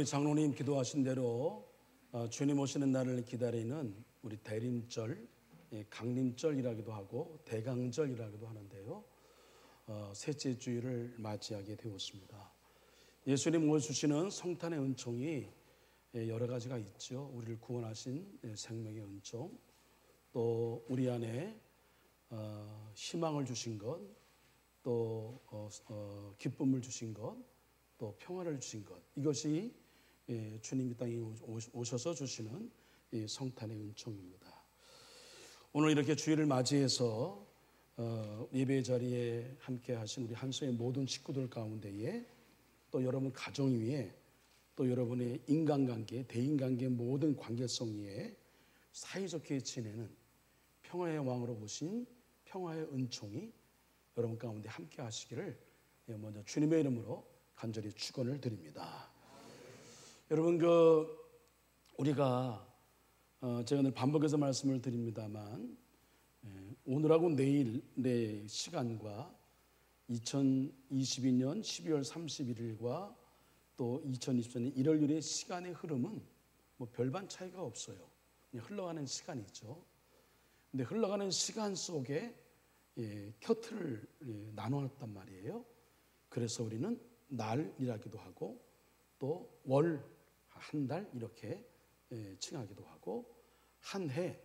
장로님 기도하신 대로 주님 오시는 날을 기다리는 우리 대림절, 강림절이라기도 하고 대강절이라기도 하는데요. 셋째 주일을 맞이하게 되었습니다. 예수님 오주시는 성탄의 은총이 여러 가지가 있죠. 우리를 구원하신 생명의 은총, 또 우리 안에 희망을 주신 것, 또 기쁨을 주신 것, 또 평화를 주신 것, 이것이 주님이 땅에 오셔서 주시는 성탄의 은총입니다. 오늘 이렇게 주일을 맞이해서 예배 자리에 함께 하신 우리 한소의 모든 식구들 가운데에 또 여러분 가정 위에 또 여러분의 인간관계, 대인관계 모든 관계성 위에 사이좋게 지내는 평화의 왕으로 오신 평화의 은총이 여러분 가운데 함께 하시기를 먼저 주님의 이름으로 간절히 축원을 드립니다. 여러분 우리가 제가 오늘 반복해서 말씀을 드립니다만 오늘하고 내일의 시간과 2022년 12월 31일과 또 2024년 1월 1일의 시간의 흐름은 뭐 별반 차이가 없어요. 그냥 흘러가는 시간이죠. 근데 흘러가는 시간 속에 켜틀을 나누었단 말이에요. 그래서 우리는 날이라기도 하고 또 월, 한 달 이렇게 칭하기도 하고 한 해,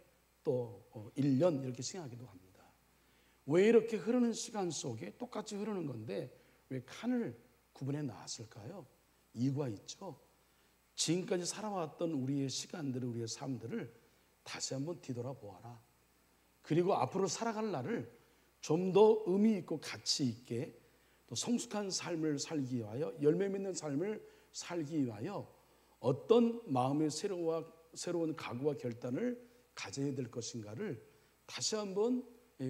또 1년 이렇게 칭하기도 합니다. 왜 이렇게 흐르는 시간 속에 똑같이 흐르는 건데 왜 칸을 구분해 놨을까요? 이유가 있죠. 지금까지 살아왔던 우리의 시간들을, 우리의 삶들을 다시 한번 뒤돌아보아라. 그리고 앞으로 살아갈 날을 좀 더 의미 있고 가치 있게 또 성숙한 삶을 살기 위하여, 열매 맺는 삶을 살기 위하여 어떤 마음의 새로운 각오와 결단을 가져야 될 것인가를 다시 한번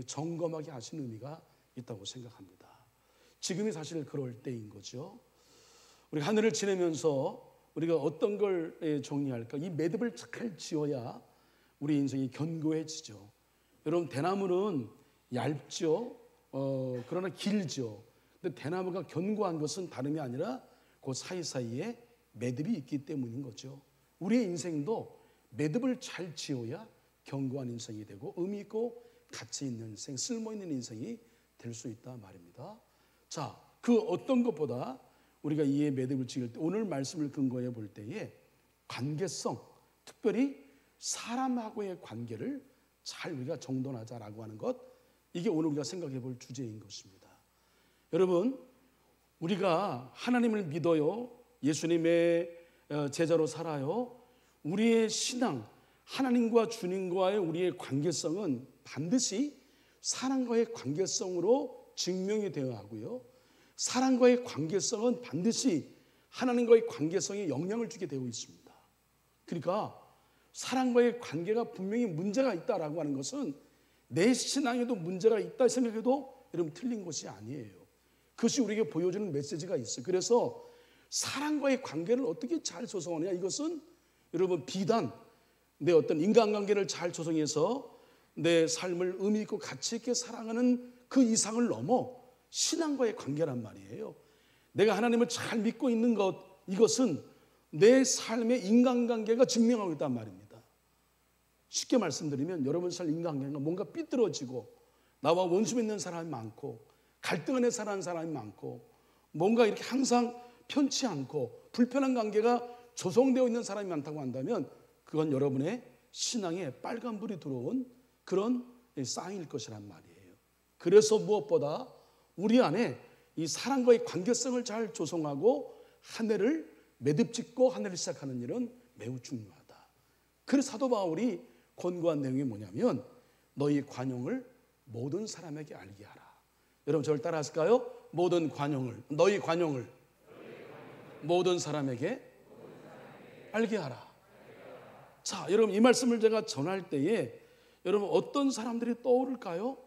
점검하게 하신 의미가 있다고 생각합니다. 지금이 사실 그럴 때인 거죠. 우리 한 해를 지내면서 우리가 어떤 걸 정리할까? 이 매듭을 잘 지어야 우리 인생이 견고해지죠. 여러분, 대나무는 얇죠. 그러나 길죠. 근데 대나무가 견고한 것은 다름이 아니라 그 사이사이에 매듭이 있기 때문인 거죠. 우리의 인생도 매듭을 잘 지어야 견고한 인생이 되고 의미 있고 가치 있는 인생, 쓸모 있는 인생이 될 수 있다 말입니다. 자, 그 어떤 것보다 우리가 이에 매듭을 지을 때 오늘 말씀을 근거해 볼 때에 관계성, 특별히 사람하고의 관계를 잘 우리가 정돈하자라고 하는 것, 이게 오늘 우리가 생각해 볼 주제인 것입니다. 여러분, 우리가 하나님을 믿어요. 예수님의 제자로 살아요. 우리의 신앙, 하나님과 주님과의 우리의 관계성은 반드시 사랑과의 관계성으로 증명이 되어야 하고요. 사랑과의 관계성은 반드시 하나님과의 관계성에 영향을 주게 되어 있습니다. 그러니까 사랑과의 관계가 분명히 문제가 있다라고 하는 것은 내 신앙에도 문제가 있다 생각해도 여러분 틀린 것이 아니에요. 그것이 우리에게 보여주는 메시지가 있어요. 그래서 사랑과의 관계를 어떻게 잘 조성하느냐, 이것은 여러분 비단 내 어떤 인간관계를 잘 조성해서 내 삶을 의미 있고 가치 있게 살아가는 그 이상을 넘어 신앙과의 관계란 말이에요. 내가 하나님을 잘 믿고 있는 것, 이것은 내 삶의 인간관계가 증명하고 있단 말입니다. 쉽게 말씀드리면 여러분 삶 인간관계가 뭔가 삐뚤어지고 나와 원수 맺는 사람이 많고 갈등 안에 사는 사람이 많고 뭔가 이렇게 항상 편치 않고 불편한 관계가 조성되어 있는 사람이 많다고 한다면 그건 여러분의 신앙에 빨간불이 들어온 그런 사인일 것이란 말이에요. 그래서 무엇보다 우리 안에 이 사랑과의 관계성을 잘 조성하고 한 해를 매듭짓고 한 해를 시작하는 일은 매우 중요하다. 그래서 사도 바울이 권고한 내용이 뭐냐면 너희 관용을 모든 사람에게 알게 하라. 여러분 저를 따라 하실까요? 모든 관용을, 너희 관용을 모든 사람에게 알게 하라. 자, 여러분 이 말씀을 제가 전할 때에 여러분 어떤 사람들이 떠오를까요?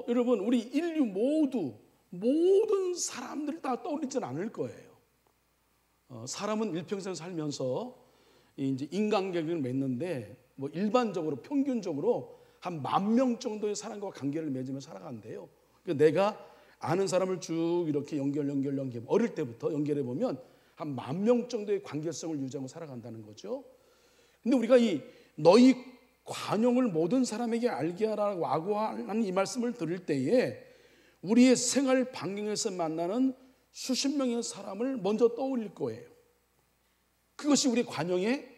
여러분 우리 인류 모든 사람들이 다 떠오르지는 않을 거예요. 사람은 일평생 살면서 이제 인간관계를 맺는데 뭐 일반적으로 평균적으로 한 10,000명 정도의 사람과 관계를 맺으며 살아간대요. 그러니까 내가 아는 사람을 쭉 이렇게 연결 어릴 때부터 연결해 보면 한 10,000명 정도의 관계성을 유지하고 살아간다는 거죠. 근데 우리가 이 너희 관용을 모든 사람에게 알게 하라고 하는 이 말씀을 들을 때에 우리의 생활 반경에서 만나는 수십 명의 사람을 먼저 떠올릴 거예요. 그것이 우리 관용의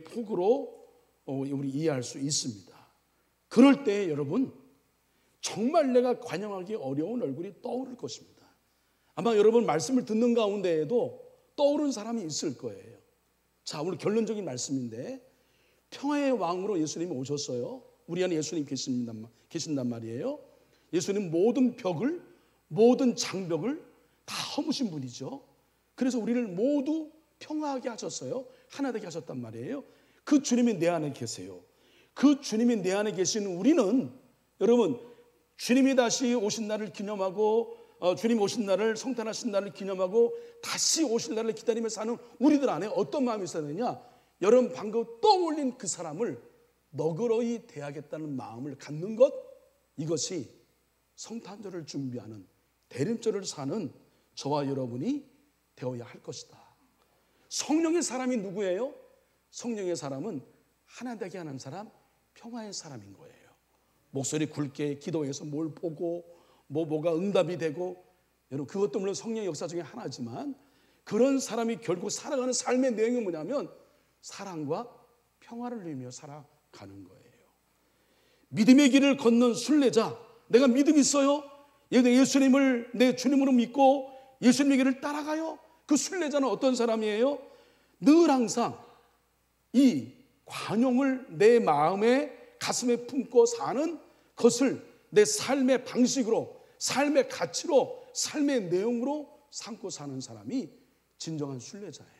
폭으로 우리 이해할 수 있습니다. 그럴 때 여러분 정말 내가 관용하기 어려운 얼굴이 떠오를 것입니다. 아마 여러분 말씀을 듣는 가운데에도 떠오른 사람이 있을 거예요. 자, 오늘 결론적인 말씀인데 평화의 왕으로 예수님이 오셨어요. 우리 안에 예수님 계신단 말이에요. 예수님 모든 벽을, 모든 장벽을 다 허무신 분이죠. 그래서 우리를 모두 평화하게 하셨어요. 하나 되게 하셨단 말이에요. 그 주님이 내 안에 계세요. 그 주님이 내 안에 계신 우리는 여러분 주님이 다시 오신 날을 기념하고 주님 오신 날을 성탄하신 날을 기념하고 다시 오실 날을 기다리며 사는 우리들 안에 어떤 마음이 있어야 되냐? 여러분 방금 떠올린 그 사람을 너그러이 대하겠다는 마음을 갖는 것, 이것이 성탄절을 준비하는 대림절을 사는 저와 여러분이 되어야 할 것이다. 성령의 사람이 누구예요? 성령의 사람은 하나 되게 하는 사람, 평화의 사람인 거예요. 목소리 굵게 기도해서 뭘 보고 뭐가 응답이 되고, 여러분 그것도 물론 성령의 역사 중에 하나지만 그런 사람이 결국 살아가는 삶의 내용이 뭐냐면 사랑과 평화를 누리며 살아가는 거예요. 믿음의 길을 걷는 순례자, 내가 믿음이 있어요. 예수님을 내 주님으로 믿고 예수님의 길을 따라가요. 그 순례자는 어떤 사람이에요? 늘 항상 이 관용을 내 마음에 가슴에 품고 사는 것을 내 삶의 방식으로, 삶의 가치로, 삶의 내용으로 삼고 사는 사람이 진정한 순례자예요.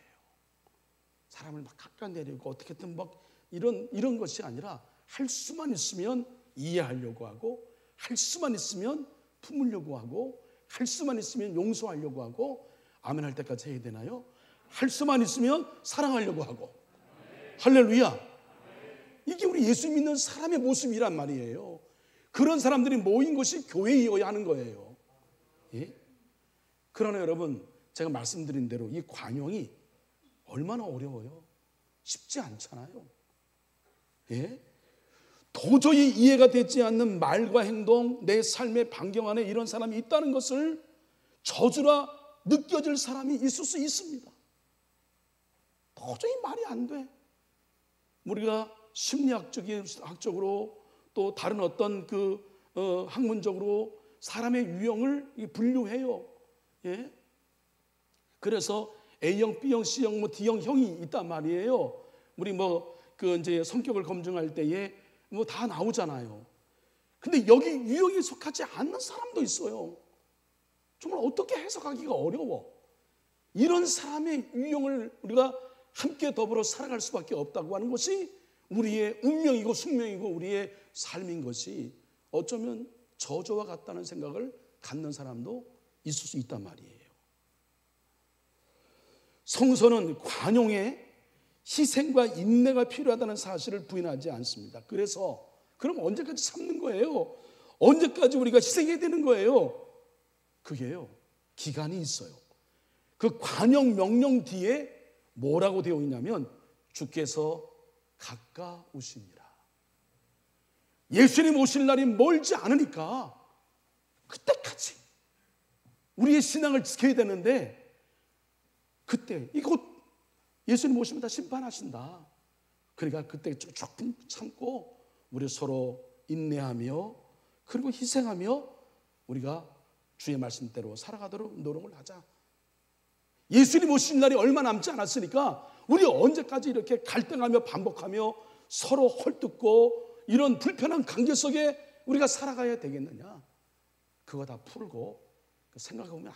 사람을 막 깎아내리고 어떻게든 막 이런 것이 아니라 할 수만 있으면 이해하려고 하고, 할 수만 있으면 품으려고 하고, 할 수만 있으면 용서하려고 하고, 아멘 할 때까지 해야 되나요? 할 수만 있으면 사랑하려고 하고. 할렐루야. 이게 우리 예수 믿는 사람의 모습이란 말이에요. 그런 사람들이 모인 것이 교회이어야 하는 거예요. 예? 그러나 여러분 제가 말씀드린 대로 이 관용이 얼마나 어려워요. 쉽지 않잖아요. 예? 도저히 이해가 되지 않는 말과 행동, 내 삶의 반경 안에 이런 사람이 있다는 것을 저주라 느껴질 사람이 있을 수 있습니다. 도저히 말이 안 돼. 우리가 심리학적으로 또 다른 어떤 학문적으로 사람의 유형을 분류해요. 예? 그래서 A형, B형, C형, D형 형이 있단 말이에요. 우리 이제 성격을 검증할 때에 다 나오잖아요. 근데 여기 유형에 속하지 않는 사람도 있어요. 정말 어떻게 해석하기가 어려워. 이런 사람의 유형을 우리가 함께 더불어 살아갈 수밖에 없다고 하는 것이 우리의 운명이고 숙명이고 우리의 삶인 것이 어쩌면 저주와 같다는 생각을 갖는 사람도 있을 수 있단 말이에요. 성서는 관용에 희생과 인내가 필요하다는 사실을 부인하지 않습니다. 그래서 그럼 언제까지 참는 거예요? 언제까지 우리가 희생해야 되는 거예요? 그게요, 기간이 있어요. 그 관용 명령 뒤에 뭐라고 되어 있냐면 주께서 가까우시니라. 예수님 오실 날이 멀지 않으니까 그때까지 우리의 신앙을 지켜야 되는데, 그때 이거 예수님 오시면 다 심판하신다. 그러니까 그때 조금 참고 우리 서로 인내하며 그리고 희생하며 우리가 주의 말씀대로 살아가도록 노력을 하자. 예수님 오신 날이 얼마 남지 않았으니까 우리 언제까지 이렇게 갈등하며 반복하며 서로 헐뜯고 이런 불편한 관계 속에 우리가 살아가야 되겠느냐. 그거 다 풀고 생각해보면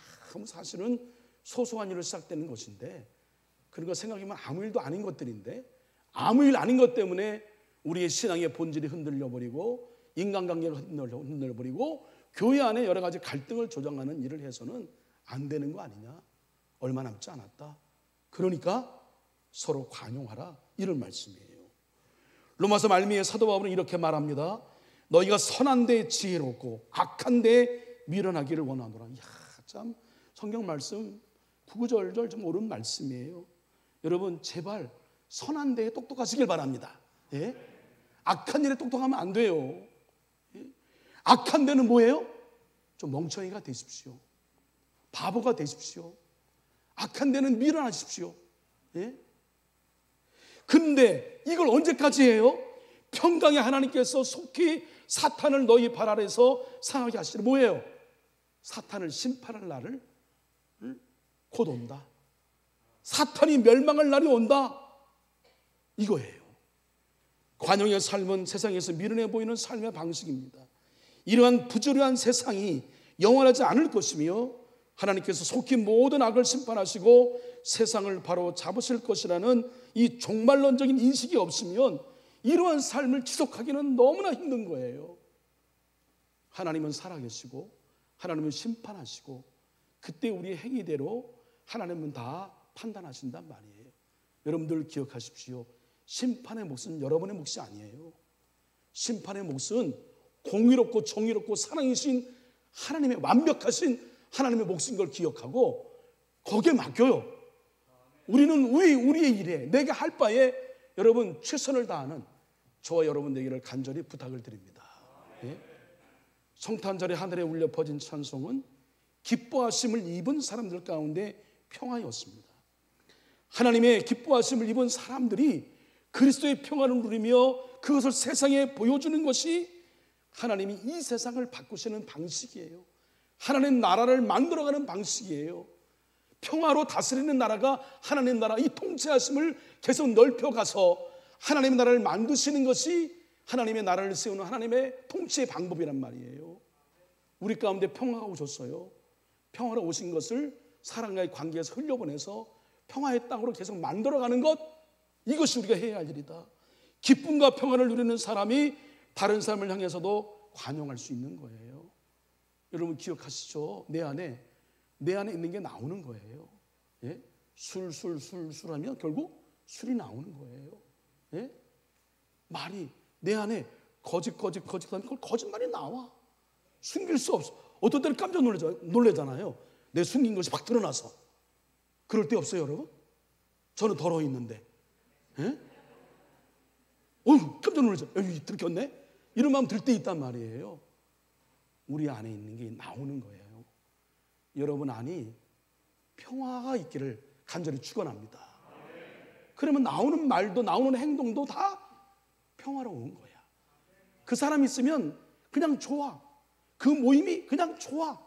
사실은 소소한 일로 시작되는 것인데, 그런 거 생각해보면 아무 일도 아닌 것들인데 아무 일 아닌 것 때문에 우리의 신앙의 본질이 흔들려버리고 인간관계가 흔들려버리고 교회 안에 여러 가지 갈등을 조장하는 일을 해서는 안 되는 거 아니냐. 얼마 남지 않았다. 그러니까 서로 관용하라, 이런 말씀이에요. 로마서 말미에 사도 바울은 이렇게 말합니다. 너희가 선한 데 지혜롭고 악한 데 미련하기를 원하노라. 이야, 참 성경 말씀 구구절절 좀 옳은 말씀이에요. 여러분 제발 선한 데에 똑똑하시길 바랍니다. 예? 악한 일에 똑똑하면 안 돼요. 예? 악한 데는 뭐예요? 좀 멍청이가 되십시오. 바보가 되십시오. 악한 데는 밀어나십시오. 예? 근데 이걸 언제까지 해요? 평강의 하나님께서 속히 사탄을 너희 발 아래서 상하게 하시려. 뭐예요? 사탄을 심판할 날을 곧 온다. 사탄이 멸망할 날이 온다. 이거예요. 관용의 삶은 세상에서 미련해 보이는 삶의 방식입니다. 이러한 부조리한 세상이 영원하지 않을 것이며 하나님께서 속히 모든 악을 심판하시고 세상을 바로 잡으실 것이라는 이 종말론적인 인식이 없으면 이러한 삶을 지속하기는 너무나 힘든 거예요. 하나님은 살아계시고 하나님은 심판하시고 그때 우리의 행위대로 하나님은 다 판단하신단 말이에요. 여러분들 기억하십시오. 심판의 몫은 여러분의 몫이 아니에요. 심판의 몫은 공의롭고 정의롭고 사랑이신 하나님의 완벽하신 하나님의 몫인 걸 기억하고 거기에 맡겨요. 우리는 우리의 일에 내가 할 바에 여러분 최선을 다하는 저와 여러분 되기를 간절히 부탁을 드립니다. 예? 성탄절에 하늘에 울려 퍼진 찬송은 기뻐하심을 입은 사람들 가운데 평화였습니다. 하나님의 기뻐하심을 입은 사람들이 그리스도의 평화를 누리며 그것을 세상에 보여주는 것이 하나님이 이 세상을 바꾸시는 방식이에요. 하나님 나라를 만들어가는 방식이에요. 평화로 다스리는 나라가 하나님 나라, 이 통치하심을 계속 넓혀가서 하나님의 나라를 만드시는 것이 하나님의 나라를 세우는 하나님의 통치의 방법이란 말이에요. 우리 가운데 평화가 오셨어요. 평화로 오신 것을 사람과의 관계에서 흘려보내서 평화의 땅으로 계속 만들어가는 것, 이것이 우리가 해야 할 일이다. 기쁨과 평화를 누리는 사람이 다른 사람을 향해서도 관용할 수 있는 거예요. 여러분 기억하시죠? 내 안에 있는 게 나오는 거예요. 예? 술 하면 결국 술이 나오는 거예요. 예? 말이 내 안에 거짓 하면 그걸 거짓말이 나와. 숨길 수 없어. 어떤 때는 깜짝 놀래잖아요. 내 숨긴 것이 막 드러나서. 그럴 때 없어요, 여러분? 저는 더러 있는데. 예? 깜짝 놀라죠. 여기 들켰네? 이런 마음 들 때 있단 말이에요. 우리 안에 있는 게 나오는 거예요. 여러분 안이 평화가 있기를 간절히 축원합니다. 그러면 나오는 말도 나오는 행동도 다 평화로운 거야. 그 사람이 있으면 그냥 좋아. 그 모임이 그냥 좋아.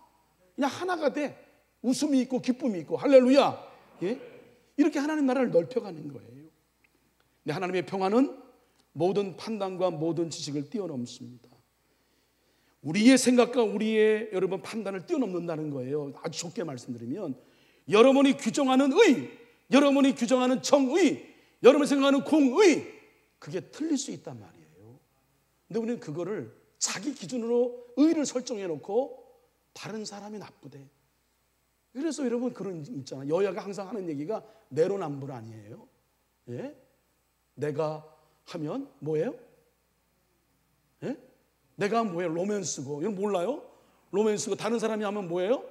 그냥 하나가 돼. 웃음이 있고 기쁨이 있고 할렐루야. 예? 이렇게 하나님 나라를 넓혀가는 거예요. 근데 하나님의 평화는 모든 판단과 모든 지식을 뛰어넘습니다. 우리의 생각과 우리의 여러분 판단을 뛰어넘는다는 거예요. 아주 좁게 말씀드리면 여러분이 규정하는 의, 여러분이 규정하는 정의, 여러분이 생각하는 공의, 그게 틀릴 수 있단 말이에요. 근데 우리는 그거를 자기 기준으로 의를 설정해 놓고 다른 사람이 나쁘대. 그래서 여러분 그런 있잖아요. 여야가 항상 하는 얘기가 내로남불 아니에요. 예? 내가 하면 뭐예요? 예? 내가 뭐예요? 로맨스고. 여러분 몰라요? 로맨스고 다른 사람이 하면 뭐예요?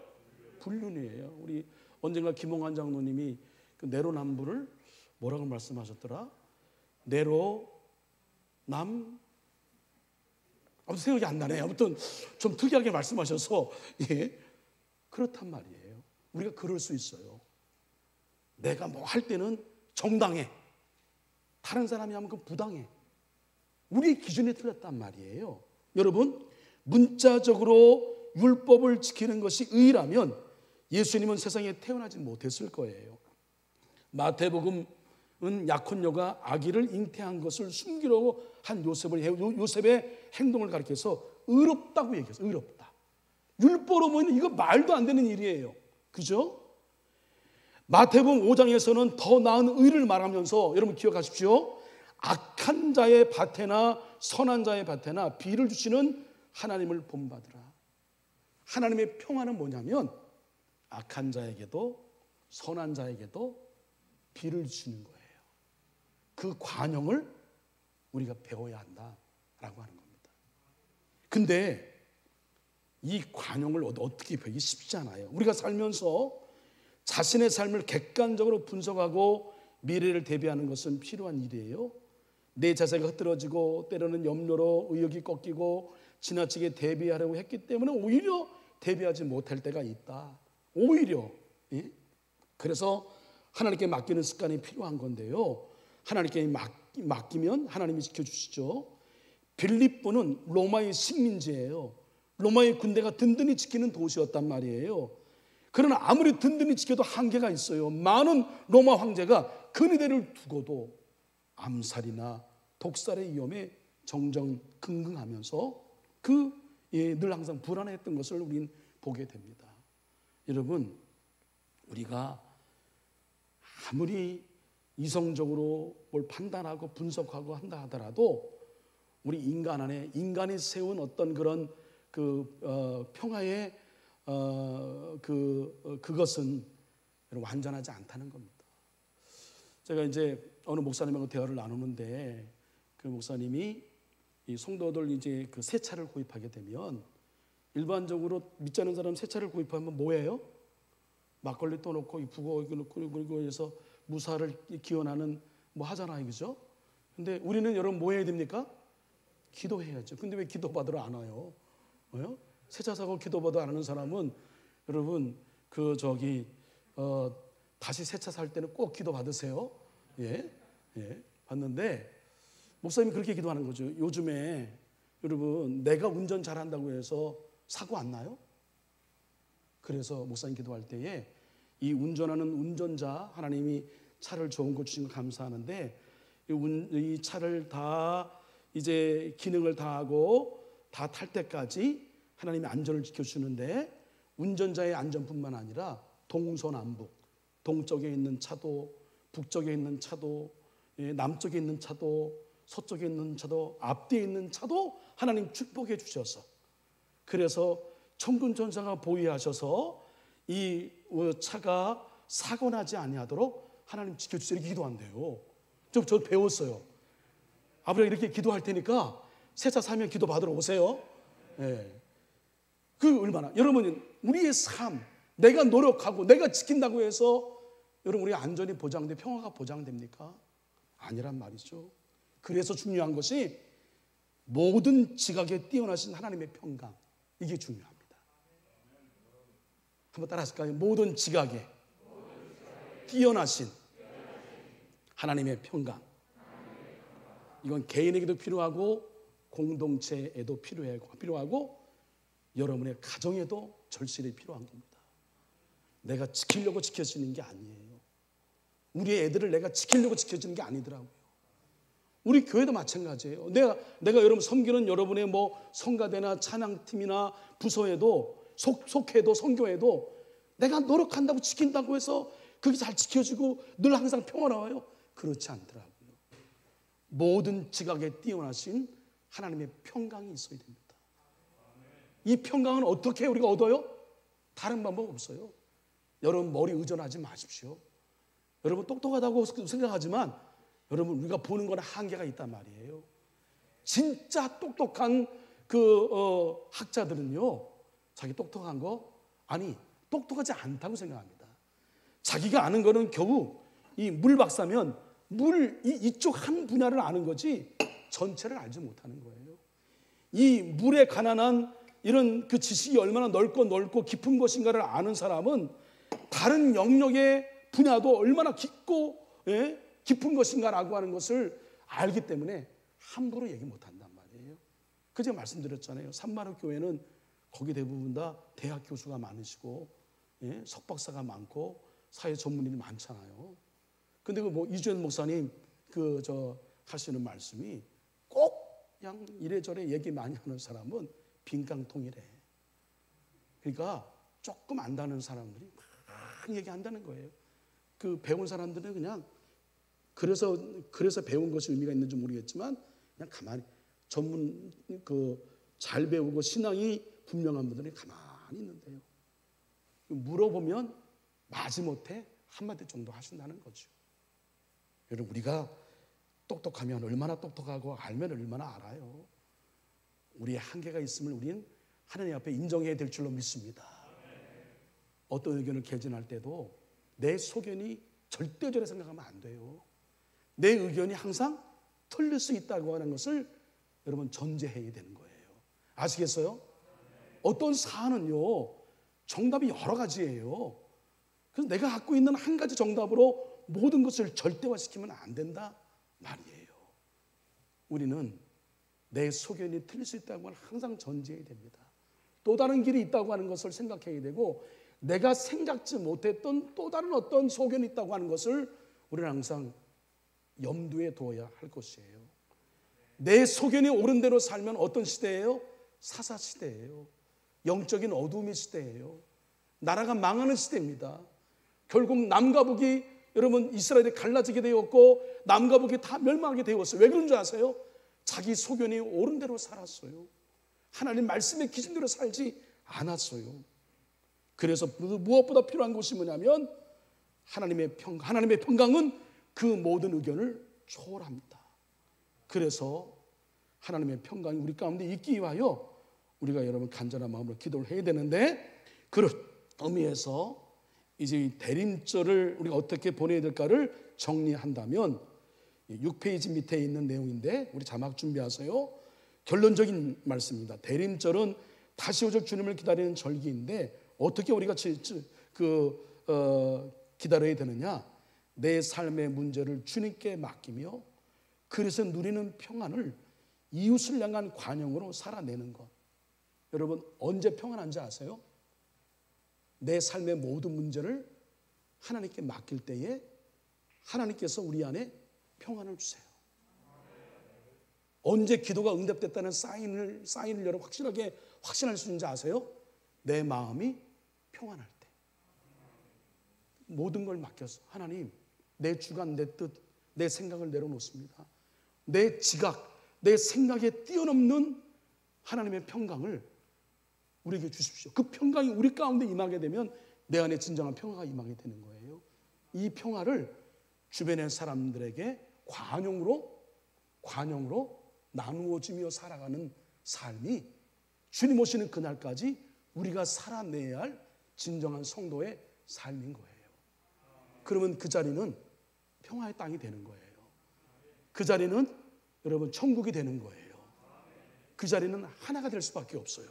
불륜이에요. 우리 언젠가 김홍환 장로님이 그 내로남불을 뭐라고 말씀하셨더라? 아무튼 생각이 안 나네. 아무튼 좀 특이하게 말씀하셔서 예, 그렇단 말이에요. 우리가 그럴 수 있어요. 내가 뭐 할 때는 정당해. 다른 사람이 하면 그 부당해. 우리의 기준이 틀렸단 말이에요. 여러분 문자적으로 율법을 지키는 것이 의라면 예수님은 세상에 태어나지 못했을 거예요. 마태복음은 약혼녀가 아기를 잉태한 것을 숨기려고 한 요셉의 행동을 가리켜서 의롭다고 얘기했어요. 의롭다. 율법으로 보이는 이거 말도 안 되는 일이에요. 그죠? 마태복음 5장에서는 더 나은 의를 말하면서 여러분 기억하십시오. 악한 자의 밭에나 선한 자의 밭에나 비를 주시는 하나님을 본받으라. 하나님의 평화는 뭐냐면 악한 자에게도 선한 자에게도 비를 주시는 거예요. 그 관용을 우리가 배워야 한다라고 하는 겁니다. 근데 이 관용을 어떻게 배우기 쉽지 않아요. 우리가 살면서 자신의 삶을 객관적으로 분석하고 미래를 대비하는 것은 필요한 일이에요. 내 자세가 흐트러지고 때로는 염려로 의욕이 꺾이고 지나치게 대비하려고 했기 때문에 오히려 대비하지 못할 때가 있다. 오히려. 예? 그래서 하나님께 맡기는 습관이 필요한 건데요. 하나님께 맡기면 하나님이 지켜주시죠. 빌립보는 로마의 식민지예요. 로마의 군대가 든든히 지키는 도시였단 말이에요. 그러나 아무리 든든히 지켜도 한계가 있어요. 많은 로마 황제가 근위대를 두고도 암살이나 독살의 위험에 정정긍긍하면서 늘 항상 불안했던 것을 우리는 보게 됩니다. 여러분, 우리가 아무리 이성적으로 뭘 판단하고 분석하고 한다 하더라도 우리 인간 안에 인간이 세운 어떤 그런 평화의 그것은 완전하지 않다는 겁니다. 제가 이제 어느 목사님하고 대화를 나누는데 그 목사님이 이 성도들 이제 그 새 차를 구입하게 되면 일반적으로 믿지 않는 사람 새 차를 구입하면 뭐예요? 막걸리 떠놓고 이쁘고 이거 놓고 그리고 해서 무사를 기원하는 뭐 하잖아요, 그죠? 근데 우리는 여러분 뭐 해야 됩니까? 기도해야죠. 근데 왜 기도 받으러 안 와요? 뭐요? 새 차 사고 기도 받으러 안 하는 사람은 여러분 다시 새 차 살 때는 꼭 기도 받으세요. 예, 받는데 목사님이 그렇게 기도하는 거죠. 요즘에 여러분 내가 운전 잘한다고 해서 사고 안 나요? 그래서 목사님 기도할 때에 이 운전하는 운전자 하나님이 차를 좋은 거 주신 거 감사하는데 이 차를 다 이제 기능을 다 하고 다 탈 때까지 하나님이 안전을 지켜주는데 운전자의 안전뿐만 아니라 동서남북 동쪽에 있는 차도 북쪽에 있는 차도 남쪽에 있는 차도 서쪽에 있는 차도 앞뒤에 있는 차도 하나님 축복해 주셔서 그래서 천군 천사가 보위하셔서 이 차가 사고 나지 아니하도록 하나님 지켜주세요 이렇게 기도한대요. 저 배웠어요. 아버지가 이렇게 기도할 테니까 새 차 사면 기도 받으러 오세요. 네. 그 얼마나 여러분 우리의 삶 내가 노력하고 내가 지킨다고 해서 여러분 우리 안전이 보장돼 평화가 보장됩니까? 아니란 말이죠. 그래서 중요한 것이 모든 지각에 뛰어나신 하나님의 평강 이게 중요합니다. 한번 따라하실까요? 모든 지각에 뛰어나신 하나님의 평강 이건 개인에게도 필요하고 공동체에도 필요하고 여러분의 가정에도 절실히 필요한 겁니다. 내가 지키려고 지켜지는 게 아니에요. 우리 애들을 내가 지키려고 지켜지는 게 아니더라고요. 우리 교회도 마찬가지예요. 내가 여러분 섬기는 여러분의 뭐 성가대나 찬양팀이나 부서에도 속해도 선교에도 내가 노력한다고 지킨다고 해서 그게 잘 지켜지고 늘 항상 평화로워요? 그렇지 않더라고요. 모든 지각에 뛰어나신 하나님의 평강이 있어야 됩니다. 이 평강은 어떻게 우리가 얻어요? 다른 방법 없어요. 여러분 머리 의존하지 마십시오. 여러분 똑똑하다고 생각하지만 여러분 우리가 보는 건 한계가 있단 말이에요. 진짜 똑똑한 학자들은요 자기 똑똑한 거 똑똑하지 않다고 생각합니다. 자기가 아는 거는 겨우 이 물 박사면 이쪽 한 분야를 아는 거지 전체를 알지 못하는 거예요. 이 물에 관한 이런 그 지식이 얼마나 넓고 깊은 것인가를 아는 사람은 다른 영역의 분야도 얼마나 깊고 깊은 것인가라고 하는 것을 알기 때문에 함부로 얘기 못한단 말이에요. 그제 말씀드렸잖아요. 산마루 교회는 거기 대부분 다 대학 교수가 많으시고 석박사가 많고 사회 전문인이 많잖아요. 근데 이주연 목사님 하시는 말씀이 꼭 그냥 이래저래 얘기 많이 하는 사람은 빈깡통이래. 그러니까 조금 안다는 사람들이 막 얘기한다는 거예요. 그 배운 사람들은 그냥 그래서 배운 것이 의미가 있는지 모르겠지만 그냥 가만히 잘 배우고 신앙이 분명한 분들은 가만히 있는데요. 물어보면 마지못해 한마디 정도 하신다는 거죠. 여러분 우리가 똑똑하면 얼마나 똑똑하고 알면 얼마나 알아요. 우리의 한계가 있음을 우리는 하나님 앞에 인정해야 될 줄로 믿습니다. 어떤 의견을 개진할 때도 내 소견이 절대적으로 생각하면 안 돼요. 내 의견이 항상 틀릴 수 있다고 하는 것을 여러분 전제해야 되는 거예요. 아시겠어요? 어떤 사안은요, 정답이 여러 가지예요. 그래서 내가 갖고 있는 한 가지 정답으로 모든 것을 절대화시키면 안 된다 말이에요. 우리는 내 소견이 틀릴 수 있다고 하는 항상 전제해야 됩니다. 또 다른 길이 있다고 하는 것을 생각해야 되고, 내가 생각지 못했던 또 다른 어떤 소견이 있다고 하는 것을 우리는 항상 염두에 두어야 할 것이에요. 내 소견이 옳은 대로 살면 어떤 시대예요? 사사시대예요. 영적인 어둠의 시대예요. 나라가 망하는 시대입니다. 결국 남과 북이 여러분 이스라엘이 갈라지게 되었고 남과 북이 다 멸망하게 되었어요. 왜 그런 줄 아세요? 자기 소견이 옳은 대로 살았어요. 하나님 말씀의 기준대로 살지 않았어요. 그래서 무엇보다 필요한 것이 뭐냐면 하나님의 평강은 그 모든 의견을 초월합니다. 그래서 하나님의 평강이 우리 가운데 있기 위하여 우리가 여러분 간절한 마음으로 기도를 해야 되는데, 그런 의미에서 이제 이 대림절을 우리가 어떻게 보내야 될까를 정리한다면 6페이지 밑에 있는 내용인데 우리 자막 준비하세요. 결론적인 말씀입니다. 대림절은 다시 오실 주님을 기다리는 절기인데 어떻게 우리가 기다려야 되느냐? 내 삶의 문제를 주님께 맡기며 그래서 누리는 평안을 이웃을 향한 관용으로 살아내는 것. 여러분 언제 평안한지 아세요? 내 삶의 모든 문제를 하나님께 맡길 때에 하나님께서 우리 안에 평안을 주세요. 언제 기도가 응답됐다는 사인을 여러분 확신할 수 있는지 아세요? 내 마음이 평안할 때. 모든 걸 맡겨서 하나님, 내 주관, 내 뜻, 내 생각을 내려놓습니다. 내 지각, 내 생각에 뛰어넘는 하나님의 평강을 우리에게 주십시오. 그 평강이 우리 가운데 임하게 되면 내 안에 진정한 평화가 임하게 되는 거예요. 이 평화를 주변의 사람들에게 관용으로 나누어주며 살아가는 삶이 주님 오시는 그날까지 우리가 살아내야 할 진정한 성도의 삶인 거예요. 그러면 그 자리는 평화의 땅이 되는 거예요. 그 자리는 여러분 천국이 되는 거예요. 그 자리는 하나가 될 수밖에 없어요.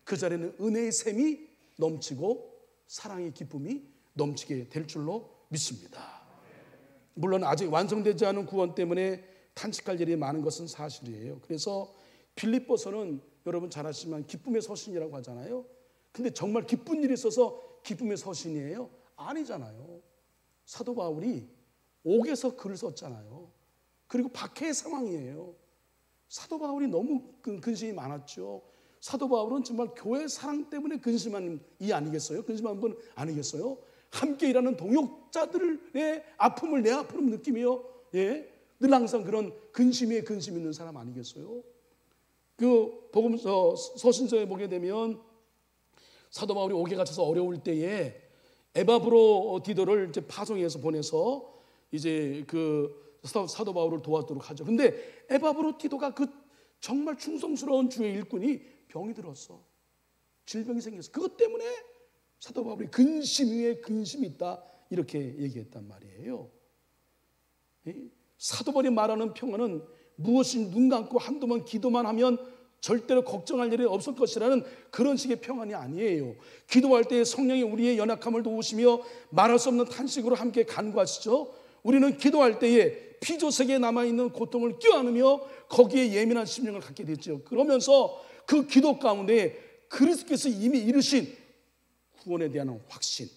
그 자리는 은혜의 샘이 넘치고 사랑의 기쁨이 넘치게 될 줄로 믿습니다. 물론 아직 완성되지 않은 구원 때문에 탄식할 일이 많은 것은 사실이에요. 그래서 빌립보서는 여러분 잘 아시지만 기쁨의 서신이라고 하잖아요. 근데 정말 기쁜 일이 있어서 기쁨의 서신이에요? 아니잖아요. 사도 바울이 옥에서 글을 썼잖아요. 그리고 박해의 상황이에요. 사도 바울이 너무 근심이 많았죠. 사도 바울은 정말 교회 사랑 때문에 근심한 이 아니겠어요? 근심한 분 아니겠어요? 함께 일하는 동역자들의 아픔을 내 아픔을 느끼며 늘 항상 그런 근심 위에 근심 있는 사람 아니겠어요? 그 복음서 서신서에 보게 되면 사도 바울이 옥에 갇혀서 어려울 때에 에바브로디도를 이제 파송해서 보내서 이제 그 사도 바울을 도와주도록 하죠. 근데 에바브로디도가 그 정말 충성스러운 주의 일꾼이 병이 들었어. 질병이 생겼어. 그것 때문에 사도 바울이 근심 위에 근심이 있다 이렇게 얘기했단 말이에요. 사도 바울이 말하는 평안은 무엇이 눈 감고 한두 번 기도만 하면 절대로 걱정할 일이 없을 것이라는 그런 식의 평안이 아니에요. 기도할 때 성령이 우리의 연약함을 도우시며 말할 수 없는 탄식으로 함께 간구하시죠. 우리는 기도할 때에 피조세계에 남아있는 고통을 껴안으며 거기에 예민한 심령을 갖게 됐죠. 그러면서 그 기도 가운데 그리스도께서 이미 이루신 구원에 대한 확신,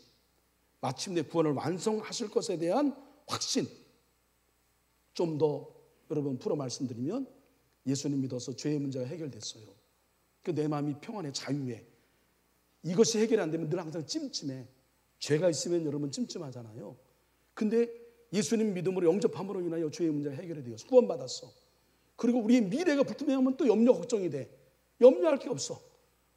마침내 구원을 완성하실 것에 대한 확신, 좀 더 여러분 풀어 말씀드리면 예수님 믿어서 죄의 문제가 해결됐어요. 그 내 마음이 평안해, 자유해. 이것이 해결이 안 되면 늘 항상 찜찜해. 죄가 있으면 여러분 찜찜하잖아요. 근데 예수님 믿음으로 영접함으로 인하여 죄의 문제가 해결이 되어서 구원받았어. 그리고 우리의 미래가 불투명하면 또 염려 걱정이 돼. 염려할 게 없어.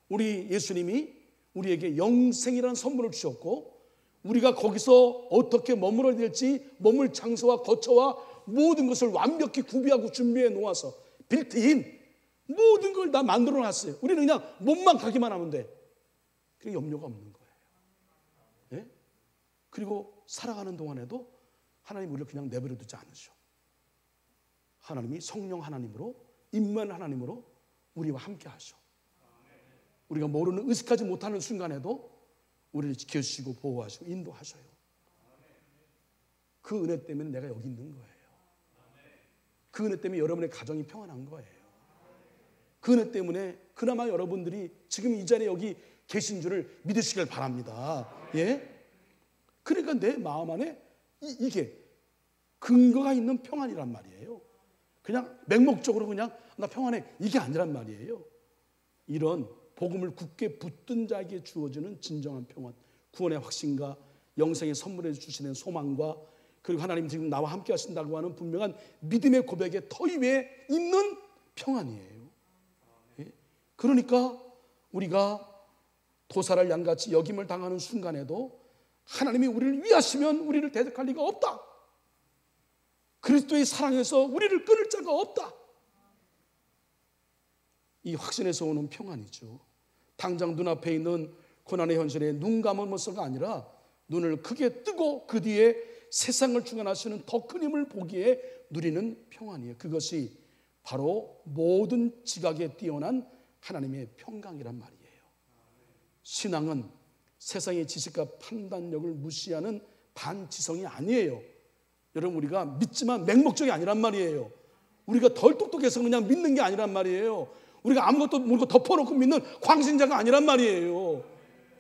우리 예수님이 우리에게 영생이라는 선물을 주셨고 우리가 거기서 어떻게 머물어야 될지 머물 장소와 거처와 모든 것을 완벽히 구비하고 준비해 놓아서 빌트인 모든 걸 다 만들어 놨어요. 우리는 그냥 몸만 가기만 하면 돼. 그게 염려가 없는 거예요. 네? 그리고 살아가는 동안에도 하나님 우리를 그냥 내버려 두지 않으셔. 하나님이 성령 하나님으로, 임만 하나님으로 우리와 함께 하셔. 우리가 모르는, 의식하지 못하는 순간에도 우리를 지켜주시고 보호하시고 인도하셔요. 그 은혜 때문에 내가 여기 있는 거예요. 그 은혜 때문에 여러분의 가정이 평안한 거예요. 그 은혜 때문에 그나마 여러분들이 지금 이 자리에 여기 계신 줄을 믿으시길 바랍니다. 예? 그러니까 내 마음 안에 이게 근거가 있는 평안이란 말이에요. 그냥 맹목적으로 그냥 나 평안해, 이게 아니란 말이에요. 이런 복음을 굳게 붙든 자에게 주어지는 진정한 평안, 구원의 확신과 영생의 선물해 주시는 소망과, 그리고 하나님 지금 나와 함께 하신다고 하는 분명한 믿음의 고백의 터위 위에 있는 평안이에요. 예? 그러니까 우리가 도살할 양같이 여김을 당하는 순간에도 하나님이 우리를 위하시면 우리를 대적할 리가 없다. 그리스도의 사랑에서 우리를 끊을 자가 없다. 이 확신에서 오는 평안이죠. 당장 눈앞에 있는 고난의 현실에 눈 감으면서가 아니라 눈을 크게 뜨고 그 뒤에 세상을 주관하시는 더 큰 힘을 보기에 누리는 평안이에요. 그것이 바로 모든 지각에 뛰어난 하나님의 평강이란 말이에요. 신앙은 세상의 지식과 판단력을 무시하는 반지성이 아니에요. 여러분, 우리가 믿지만 맹목적이 아니란 말이에요. 우리가 덜 똑똑해서 그냥 믿는 게 아니란 말이에요. 우리가 아무것도 모르고 덮어놓고 믿는 광신자가 아니란 말이에요.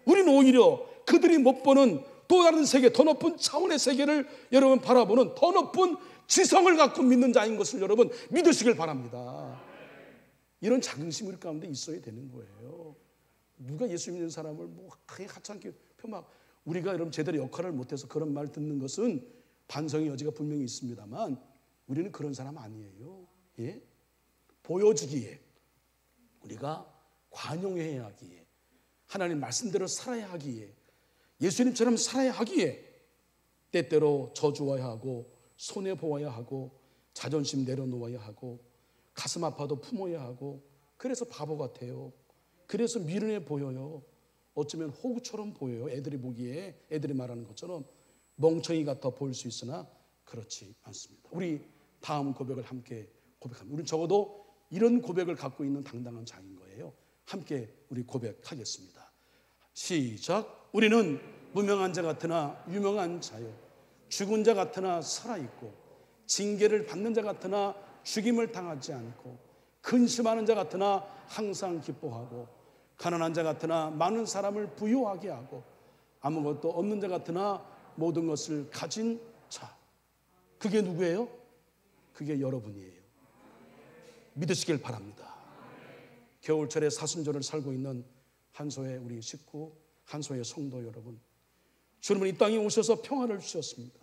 우리는 오히려 그들이 못 보는 또 다른 세계, 더 높은 차원의 세계를 여러분 바라보는 더 높은 지성을 갖고 믿는 자인 것을 여러분 믿으시길 바랍니다. 이런 자긍심이 우리 가운데 있어야 되는 거예요. 누가 예수 믿는 사람을 뭐 하찮게 폄하하고, 우리가 여러분 제대로 역할을 못해서 그런 말 듣는 것은 반성의 여지가 분명히 있습니다만 우리는 그런 사람 아니에요. 예? 보여주기에, 우리가 관용해야 하기에, 하나님 말씀대로 살아야 하기에, 예수님처럼 살아야 하기에 때때로 저주어야 하고 손해보아야 하고 자존심 내려놓아야 하고 가슴 아파도 품어야 하고, 그래서 바보 같아요. 그래서 미련해 보여요. 어쩌면 호구처럼 보여요. 애들이 보기에, 애들이 말하는 것처럼 멍청이 같아 보일 수 있으나 그렇지 않습니다. 우리 다음 고백을 함께 고백합니다. 우리는 적어도 이런 고백을 갖고 있는 당당한 자인 거예요. 함께 우리 고백하겠습니다. 시작. 우리는 무명한 자 같으나 유명한 자요, 죽은 자 같으나 살아있고, 징계를 받는 자 같으나 죽임을 당하지 않고, 근심하는 자 같으나 항상 기뻐하고, 가난한 자 같으나 많은 사람을 부유하게 하고, 아무것도 없는 자 같으나 모든 것을 가진 자. 그게 누구예요? 그게 여러분이에요. 믿으시길 바랍니다. 겨울철에 사순절을 살고 있는 한소의 우리 식구, 한소의 성도 여러분, 주님은 이 땅에 오셔서 평안을 주셨습니다.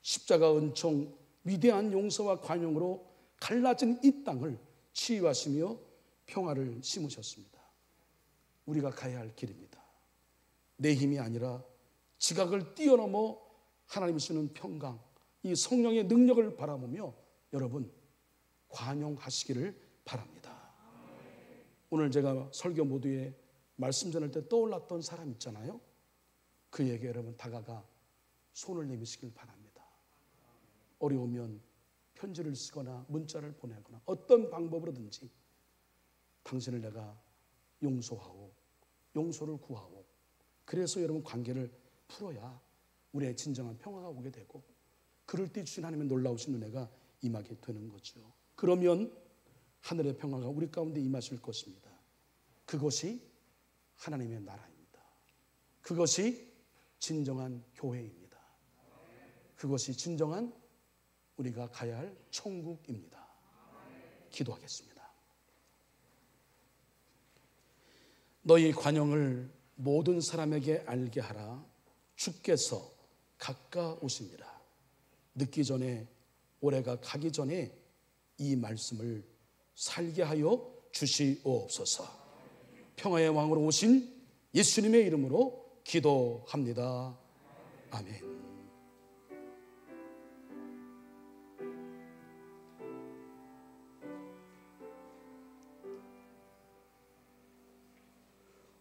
십자가 은총, 위대한 용서와 관용으로 갈라진 이 땅을 치유하시며 평화를 심으셨습니다. 우리가 가야 할 길입니다. 내 힘이 아니라 지각을 뛰어넘어 하나님이 주는 평강, 이 성령의 능력을 바라보며 여러분 관용하시기를 바랍니다. 오늘 제가 설교 모두에 말씀 전할 때 떠올랐던 사람 있잖아요. 그에게 여러분 다가가 손을 내미시길 바랍니다. 어려우면 편지를 쓰거나 문자를 보내거나 어떤 방법으로든지 당신을 내가 용서하고 용서를 구하고, 그래서 여러분 관계를 풀어야 우리의 진정한 평화가 오게 되고 그럴 때 주신 하나님의 놀라우신 은혜가 임하게 되는 거죠. 그러면 하늘의 평화가 우리 가운데 임하실 것입니다. 그것이 하나님의 나라입니다. 그것이 진정한 교회입니다. 그것이 진정한 우리가 가야 할 천국입니다. 기도하겠습니다. 너희 관용을 모든 사람에게 알게 하라. 주께서 가까우십니다. 늦기 전에, 올해가 가기 전에 이 말씀을 살게 하여 주시옵소서. 평화의 왕으로 오신 예수님의 이름으로 기도합니다. 아멘.